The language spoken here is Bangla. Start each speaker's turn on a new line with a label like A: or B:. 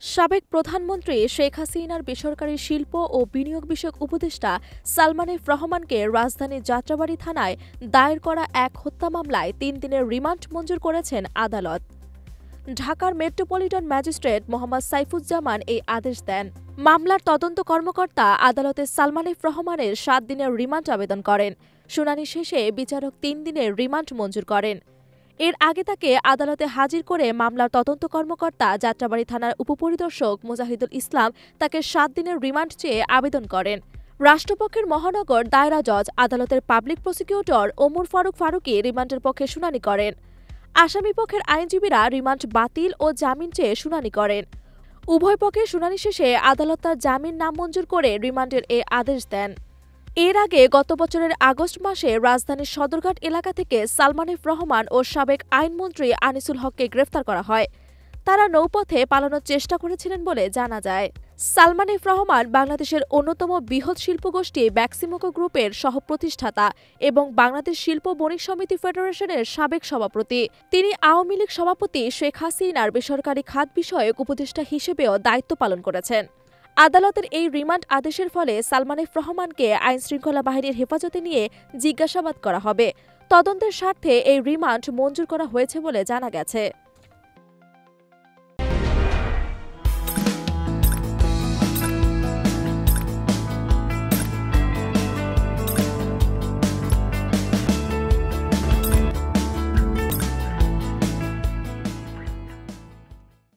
A: সাবেক প্রধানমন্ত্রী শেখ হাসিনার বেসরকারি শিল্প ও বিনিয়োগ বিষয়ক উপদেষ্টা সালমান এফ রহমানকে রাজধানীর যাত্রাবাড়ী থানায় দায়ের করা এক হত্যা মামলায় ৩ দিনের রিমান্ড মঞ্জুর করেছেন আদালত। ঢাকার মেট্রোপলিটন ম্যাজিস্ট্রেট মোহাম্মদ সাইফুজ্জামান এই আদেশ দেন। মামলার তদন্ত কর্মকর্তা আদালতে সালমান এফ রহমানের ৭ দিনের রিমান্ড আবেদন করেন। শুনানি শেষে বিচারক ৩ দিনের রিমান্ড মঞ্জুর করেন। এর আগে তাকে আদালতে হাজির করে মামলার তদন্ত কর্মকর্তা যাত্রাবাড়ী থানার উপপরিদর্শক মুজাহিদুল ইসলাম তাকে ৭ দিনের রিমান্ড চেয়ে আবেদন করেন। রাষ্ট্রপক্ষের মহানগর দায়রা জজ আদালতের পাবলিক প্রসিকিউটর ওমর ফারুক ফারুকী রিমান্ডের পক্ষে শুনানি করেন। আসামিপক্ষের আইনজীবীরা রিমান্ড বাতিল ও জামিন চেয়ে শুনানি করেন। উভয় পক্ষের শুনানি শেষে আদালত তার জামিন নামঞ্জুর করে রিমান্ডের এ আদেশ দেন। এর আগে গত বছরের আগস্ট মাসে রাজধানীর সদরঘাট এলাকা থেকে সালমান এফ রহমান ও সাবেক আইনমন্ত্রী আনিসুল হককে গ্রেফতার করা হয়। তারা নৌপথে পালানোর চেষ্টা করেছিলেন বলে জানা যায়। সালমান এফ রহমান বাংলাদেশের অন্যতম বৃহৎ শিল্পগোষ্ঠী ব্যাক্সিমোকো গ্রুপের সহপ্রতিষ্ঠাতা এবং বাংলাদেশ শিল্প বণিক সমিতি ফেডারেশনের সাবেক সভাপতি। তিনি আওয়ামী লীগ সভাপতি শেখ হাসিনার বেসরকারি খাত বিষয়ক উপদেষ্টা হিসেবেও দায়িত্ব পালন করেছেন। আদালতের এই রিমান্ড আদেশের ফলে সালমান এফ রহমানকে আইনশৃঙ্খলা বাহিনীর হেফাজতে নিয়ে জিজ্ঞাসাবাদ করা হবে। তদন্তের স্বার্থে এই রিমান্ড মঞ্জুর করা হয়েছে বলে জানা গেছে।